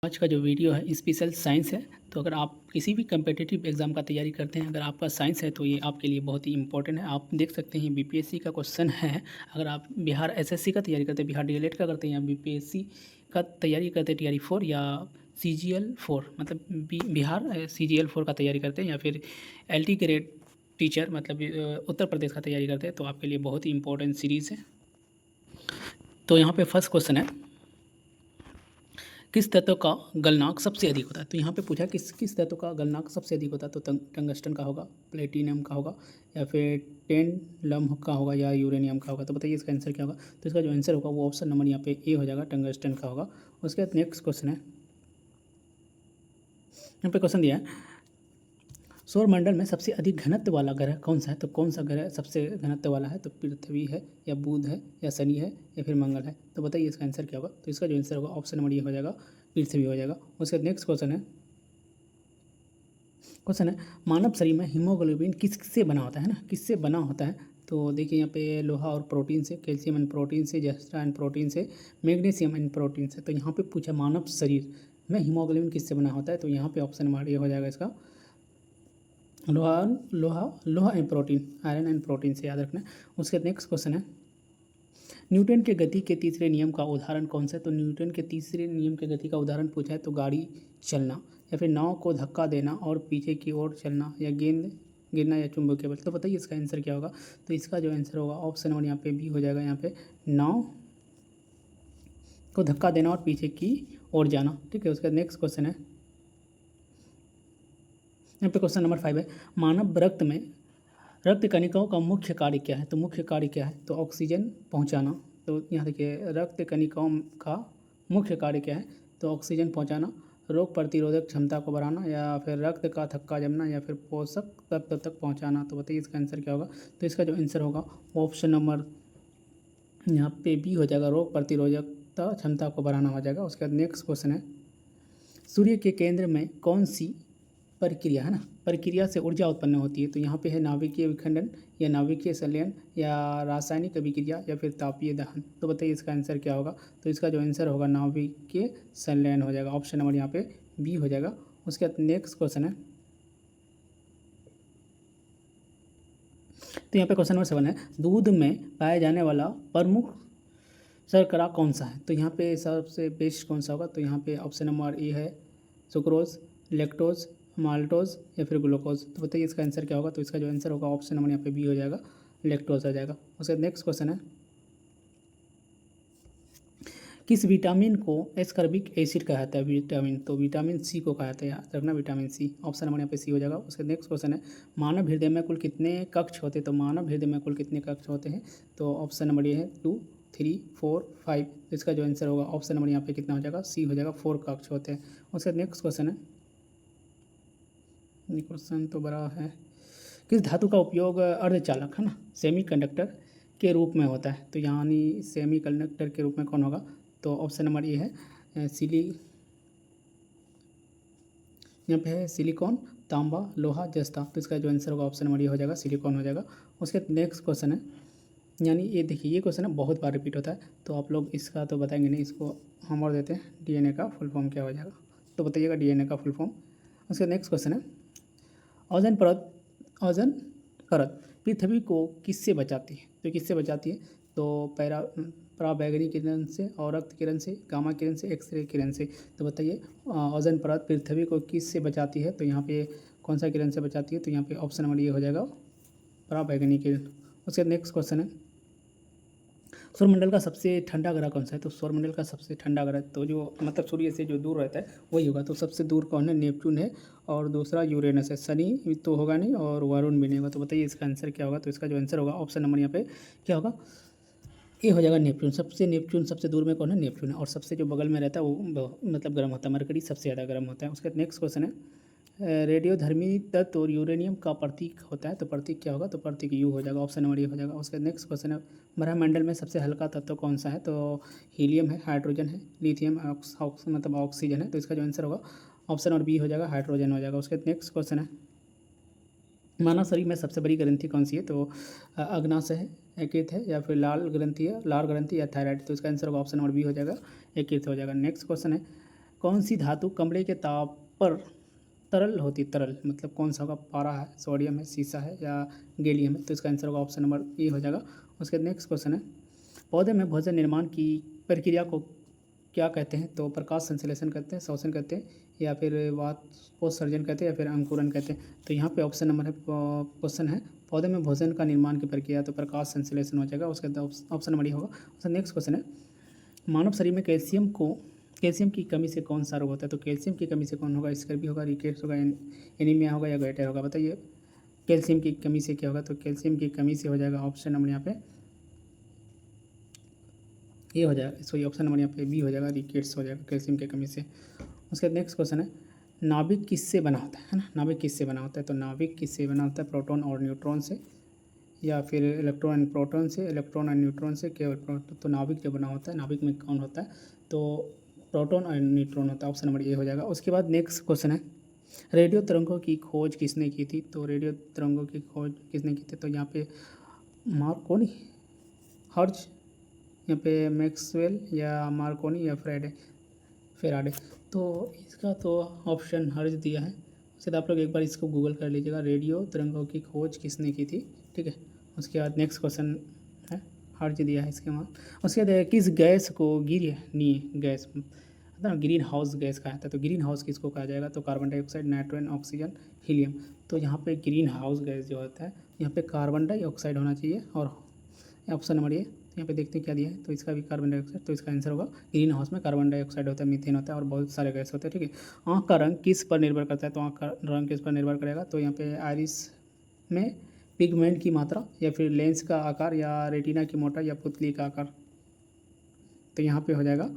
आज का जो वीडियो है स्पेशल साइंस है। तो अगर आप किसी भी कम्पिटिटिव एग्ज़ाम का तैयारी करते हैं, अगर आपका साइंस है तो ये आपके लिए बहुत ही इंपॉर्टेंट है। आप देख सकते हैं बीपीएससी का क्वेश्चन है। अगर आप बिहार एसएससी का तैयारी करते हैं, बिहार डीएलएड का करते हैं, या बीपीएससी का तैयारी करते हैं टीआरई 4 या सीजीएल 4 मतलब बिहार सीजीएल 4 का तैयारी करते हैं, या फिर एलटी ग्रेड टीचर मतलब उत्तर प्रदेश का तैयारी करते हैं, तो आपके लिए बहुत ही इंपॉर्टेंट सीरीज़ है। तो यहाँ पे फर्स्ट क्वेश्चन है, किस तत्व का गलनांक सबसे अधिक होता है। तो यहाँ पे पूछा किस तत्व का गलनांक सबसे अधिक होता है। तो टंगस्टन का होगा, प्लेटिनम का होगा, या फिर टेंडलम का होगा, या यूरेनियम का होगा। तो बताइए इसका आंसर क्या होगा। तो इसका जो आंसर होगा वो ऑप्शन नंबर यहाँ पे ए हो जाएगा, टंगस्टन का होगा। उसके बाद नेक्स्ट क्वेश्चन है, यहाँ पे क्वेश्चन दिया है, सौरमंडल में सबसे अधिक घनत्व वाला ग्रह कौन सा है। तो कौन सा ग्रह सबसे घनत्व वाला है। तो पृथ्वी है, या बुध है, या शनि है, या फिर मंगल है। तो बताइए इसका आंसर क्या होगा। तो इसका जो आंसर होगा ऑप्शन नंबर ये हो जाएगा, पृथ्वी हो जाएगा। उसके बाद नेक्स्ट क्वेश्चन है मानव शरीर में हीमोग्लोबिन किससे बना होता है ना, किससे बना होता है। तो देखिए यहाँ पे लोहा और प्रोटीन से, कैल्शियम एंड प्रोटीन से, जस्टा एंड प्रोटीन से, मैग्नीशियम एंड प्रोटीन से। तो यहाँ पे पूछा मानव शरीर में हीमोग्लोबिन किससे बना होता है। तो यहाँ पे ऑप्शन नंबर ये हो जाएगा इसका लोहा लोहा लोहा and protein, iron and protein से याद रखना। उसके नेक्स्ट क्वेश्चन है, न्यूटन के गति के तीसरे नियम का उदाहरण कौन सा है। तो न्यूटन के तीसरे नियम के गति का उदाहरण पूछा है। तो गाड़ी चलना, या फिर नाव को धक्का देना और पीछे की ओर चलना, या गेंद गिरना, या चुंबकीय बल। तो बताइए इसका आंसर क्या होगा। तो इसका जो आंसर होगा ऑप्शन नंबर यहाँ पे बी हो जाएगा। यहाँ पे नाव को धक्का देना और पीछे की ओर जाना। ठीक है। उसका नेक्स्ट क्वेश्चन है, यहाँ पे क्वेश्चन नंबर 5 है, मानव रक्त में रक्त कणिकाओं का मुख्य कार्य क्या है। तो मुख्य कार्य क्या है। तो ऑक्सीजन पहुंचाना। तो यहाँ देखिए रक्त कणिकाओं का मुख्य कार्य क्या है। तो ऑक्सीजन पहुंचाना, रोग प्रतिरोधक क्षमता को बढ़ाना, या फिर रक्त का थक्का जमना, या फिर पोषक तत्व तक पहुंचाना। तो बताइए इसका आंसर क्या होगा। तो इसका जो आंसर होगा ऑप्शन नंबर यहाँ पे बी हो जाएगा, रोग प्रतिरोधकता क्षमता को बढ़ाना हो जाएगा। उसके बाद नेक्स्ट क्वेश्चन है, सूर्य के केंद्र में कौन सी प्रक्रिया है ना, प्रक्रिया से ऊर्जा उत्पन्न होती है। तो यहाँ पे है नाभिकीय विखंडन, या नाभिकीय संलयन, या रासायनिक अभिक्रिया, या फिर तापीय दहन। तो बताइए इसका आंसर क्या होगा। तो इसका जो आंसर होगा नाभिकीय संलयन हो जाएगा। ऑप्शन नंबर यहाँ पे बी हो जाएगा। उसके बाद नेक्स्ट क्वेश्चन है, तो यहाँ पे क्वेश्चन नंबर 7 है, दूध में पाया जाने वाला प्रमुख शर्करा कौन सा है। तो यहाँ पे सबसे बेस्ट कौन सा होगा। तो यहाँ पे ऑप्शन नंबर ए है, सुक्रोज, लैक्टोज, माल्टोज, या फिर ग्लूकोज। तो बताइए इसका आंसर क्या होगा। तो इसका जो आंसर होगा ऑप्शन नंबर यहाँ पे बी हो जाएगा, लैक्टोज आ जाएगा। उसके नेक्स्ट क्वेश्चन है, किस विटामिन को एस्कॉर्बिक एसिड कहा जाता है। विटामिन, तो विटामिन सी को कहा जाता है, याद रखना विटामिन सी। ऑप्शन नंबर यहाँ पे सी हो जाएगा। उसके नेक्स्ट क्वेश्चन है, मानव हृदय में कुल कितने कक्ष होते हैं। तो मानव हृदय में कुल कितने कक्ष होते हैं। तो ऑप्शन नंबर ये है 2, 3, 4, 5। इसका जो आंसर होगा ऑप्शन नंबर यहाँ पे कितना हो जाएगा, सी हो जाएगा, 4 कक्ष होते हैं। उसके नेक्स्ट क्वेश्चन है, ये क्वेश्चन तो बड़ा है, किस धातु का उपयोग अर्धचालक है ना, सेमी कंडक्टर के रूप में होता है। तो यानी सेमी कंडक्टर के रूप में कौन होगा। तो ऑप्शन नंबर ये है यहाँ पे है सिलिकॉन, तांबा, लोहा, जस्ता। तो इसका जो आंसर होगा ऑप्शन नंबर ये हो जाएगा, सिलिकॉन हो जाएगा। उसके नेक्स्ट क्वेश्चन है, यानी ये देखिए ये क्वेश्चन है बहुत बार रिपीट होता है, तो आप लोग इसका तो बताएंगे नहीं, इसको हम और देते हैं, डीएनए का फुल फॉर्म क्या हो जाएगा। तो बताइएगा डीएनए का फुल फॉर्म। उसके नेक्स्ट क्वेश्चन है, ओजोन परत पृथ्वी को किससे बचाती है। तो किससे बचाती है। तो पराबैंगनी किरण से, और रक्त किरण से, गामा किरण से, एक्सरे किरण से। तो बताइए ओजोन परत पृथ्वी को किससे बचाती है। तो यहाँ पे कौन सा किरण से बचाती है। तो यहाँ पे ऑप्शन नंबर ये हो जाएगा, पराबैंगनी किरण। उसके नेक्स्ट क्वेश्चन है, सौरमंडल का सबसे ठंडा ग्रह कौन सा है। तो सौरमंडल का सबसे ठंडा ग्रह तो जो मतलब सूर्य से जो दूर रहता है वही होगा। तो सबसे दूर कौन है, नेपच्यून है, और दूसरा यूरेनस है। शनि तो होगा नहीं, और वरुण भी नहीं होगा। तो बताइए इसका आंसर क्या होगा। तो इसका जो आंसर होगा ऑप्शन नंबर यहाँ पे क्या होगा, ये हो जाएगा नेपच्यून सबसे दूर में कौन है, नेपच्यून है। और सबसे जो बगल में रहता है वो मतलब गर्म होता है, मरकरी सबसे ज़्यादा गर्म होता है। उसका नेक्स्ट क्वेश्चन है, रेडियोधर्मी तत्व और यूरेनियम का प्रतीक होता है। तो प्रतीक क्या होगा। तो प्रतीक यू हो जाएगा, ऑप्शन नंबर ये हो जाएगा। उसका नेक्स्ट क्वेश्चन है, ब्रह्मंडल में सबसे हल्का तत्व कौन सा है। तो हीलियम है, हाइड्रोजन है, लिथियम मतलब ऑक्सीजन है। तो इसका जो आंसर होगा ऑप्शन नंबर बी हो जाएगा, हाइड्रोजन हो जाएगा। उसके नेक्स्ट क्वेश्चन है, मानव शरीर में सबसे बड़ी ग्रंथि कौन सी है। तो अग्नाशय है, यकृत है, या फिर लाल ग्रंथि है, लाल ग्रंथि, या थायराइड। तो इसका आंसर होगा ऑप्शन नंबर बी हो जाएगा, यकृत हो जाएगा। नेक्स्ट क्वेश्चन है, कौन सी धातु कमरे के ताप पर तरल होती है? तरल मतलब कौन सा होगा? पारा है, सोडियम है, सीसा है या गैलियम है? तो इसका आंसर होगा ऑप्शन नंबर ए हो जाएगा। उसके बाद नेक्स्ट क्वेश्चन है, पौधे में भोजन निर्माण की प्रक्रिया को क्या कहते हैं? तो प्रकाश संश्लेषण कहते हैं, श्वसन कहते हैं, या फिर वाष्पोत्सर्जन कहते हैं, या फिर अंकुरन कहते हैं। तो यहाँ पे ऑप्शन नंबर है क्वेश्चन है, पौधे में भोजन का निर्माण की प्रक्रिया, तो प्रकाश संश्लेषण हो जाएगा। उसके बाद ऑप्शन नंबर ये होगा। उसका नेक्स्ट क्वेश्चन है, मानव शरीर में कैल्शियम की कमी से कौन सा रोग होता है? तो कैल्शियम की कमी से कौन होगा? स्कर्वी होगा, रिकेट्स होगा, एनीमिया होगा या गॉइटर होगा? बताइए कैल्शियम की कमी से क्या होगा? तो कैल्शियम की कमी से हो जाएगा ऑप्शन नंबर यहाँ पे ये हो जाएगा। सॉरी ऑप्शन नंबर यहाँ पे बी हो जाएगा, रिकेट्स हो जाएगा कैल्शियम की कमी से। उसके बाद नेक्स्ट क्वेश्चन है, नाभिक किससे बना होता है ना? नाभिक किससे बना होता है? तो नाभिक किससे बना होता है? प्रोटॉन और न्यूट्रॉन से, या फिर इलेक्ट्रॉन एंड प्रोटॉन से, इलेक्ट्रॉन एंड न्यूट्रॉन से, केवल प्रोटॉन। तो नाभिक जो बना होता है, नाभिक में कौन होता है? तो प्रोटॉन और न्यूट्रॉन होता है। ऑप्शन नंबर ए हो जाएगा। उसके बाद नेक्स्ट क्वेश्चन है, रेडियो तरंगों की खोज किसने की थी? तो रेडियो तरंगों की खोज किसने की थी? तो यहाँ पे मार्कोनी, हर्ज, यहाँ पे मैक्सवेल या मार्कोनी या फेराडे। तो इसका तो ऑप्शन हर्ज दिया है। उसके बाद आप लोग एक बार इसको गूगल कर लीजिएगा, रेडियो तरंगों की खोज किसने की थी, ठीक है। उसके बाद नेक्स्ट क्वेश्चन है, हर्ज दिया है इसके वहाँ। उसके बाद किस गैस को ग्रीन गैस मतलब ग्रीन हाउस गैस कहा जाता है? तो ग्रीन हाउस किसको कहा जाएगा? तो carbon dioxide, nitrogen, oxygen, helium. तो यहाँ पे ग्रीन हाउस गैस जो होता है, यहाँ पे कार्बन डाइऑक्साइड होना चाहिए। और ऑप्शन नंबर ये यहाँ पे देखते हैं क्या दिया है, तो इसका भी कार्बन डाइऑक्साइड। तो इसका आंसर होगा, ग्रीन हाउस में कार्बन डाइऑक्साइड होता है, मीथेन होता है और बहुत सारे गैस होते हैं, ठीक है। आँख का रंग किस पर निर्भर करता है? तो आँख का रंग किस पर निर्भर करेगा? तो यहाँ पे आइरिस में पिगमेंट की मात्रा, या फिर लेंस का आकार, या रेटिना की मोटाई, या पुतली का आकार। तो यहाँ पे हो जाएगा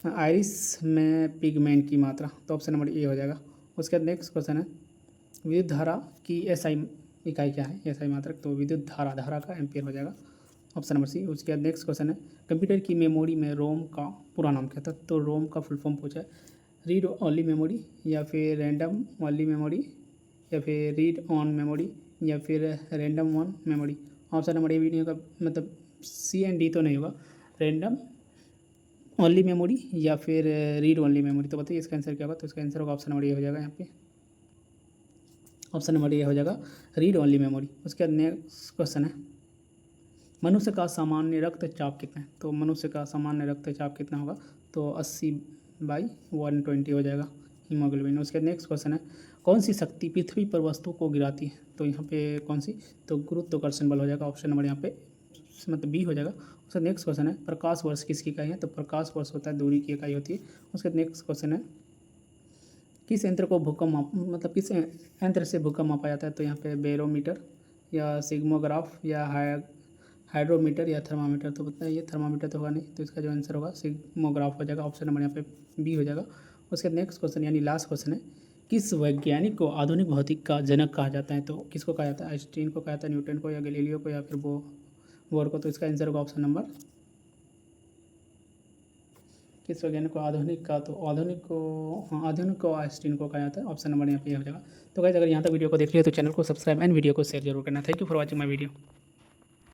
आइरिस में पिगमेंट की मात्रा। तो ऑप्शन नंबर ए हो जाएगा। उसके बाद नेक्स्ट क्वेश्चन है, विद्युत धारा की एसआई इकाई क्या है? एसआई मात्रक। तो विद्युत धारा का एम्पियर हो जाएगा, ऑप्शन नंबर सी। उसके बाद नेक्स्ट क्वेश्चन है, कंप्यूटर की मेमोरी में रोम का पूरा नाम क्या था? तो रोम का फुल फॉर्म पूछा है, रीड ओनली मेमोरी, या फिर रैंडम ओनली मेमोरी, या फिर रीड ऑन मेमोरी, या फिर random one memory. Option number A भी नहीं होगा, मतलब सी एंड डी तो नहीं होगा, रैंडम ओनली मेमोरी या फिर रीड ओनली मेमोरी। तो बताइए इसका आंसर क्या होगा? तो इसका आंसर होगा ऑप्शन नंबर ए हो जाएगा, यहाँ पे ऑप्शन नंबर ए हो जाएगा, रीड ओनली मेमोरी। उसके बाद नेक्स्ट क्वेश्चन है, मनुष्य का सामान्य रक्तचाप कितना है? तो मनुष्य का सामान्य रक्तचाप कितना होगा? तो 80/120 हो जाएगा हीमोग्लोबिन। उसके बाद नेक्स्ट क्वेश्चन है, कौन सी शक्ति पृथ्वी पर वस्तु को गिराती है? तो यहाँ पे कौन सी? तो गुरुत्वाकर्षण बल हो जाएगा, ऑप्शन नंबर यहाँ पे मतलब बी हो जाएगा। उसका नेक्स्ट क्वेश्चन है, प्रकाश वर्ष किसकी इकाई है? तो प्रकाश वर्ष होता है दूरी की इकाई होती है। उसके नेक्स्ट क्वेश्चन है, किस यंत्र को भूकंप मतलब किस यंत्र से भूकंप मापा जाता है? तो यहाँ पे बैरोमीटर, या सिग्मोग्राफ, या हाइड्रोमीटर, या थर्मामीटर। तो बताइए थर्मामीटर तो होगा नहीं, तो इसका जो आंसर होगा सिग्मोग्राफ हो जाएगा, ऑप्शन नंबर यहाँ पे बी हो जाएगा। उसके नेक्स्ट क्वेश्चन यानी लास्ट क्वेश्चन है, किस वैज्ञानिक को आधुनिक भौतिक का जनक कहा जाता है? तो किसको कहा जाता है? आइंस्टीन को कहा जाता है, न्यूटन को, या गैलीलियो को, या फिर बोर को। तो इसका आंसर होगा ऑप्शन नंबर, किस वैज्ञानिक को आधुनिक का? तो आधुनिक को आइंस्टीन को कहा जाता है, ऑप्शन नंबर यहाँ पे हो जाएगा। तो गाइस अगर यहाँ तक वीडियो को देख लिया तो चैनल को सब्सक्राइब एंड वीडियो को शेयर जरूर करना। Thank you for watching my video.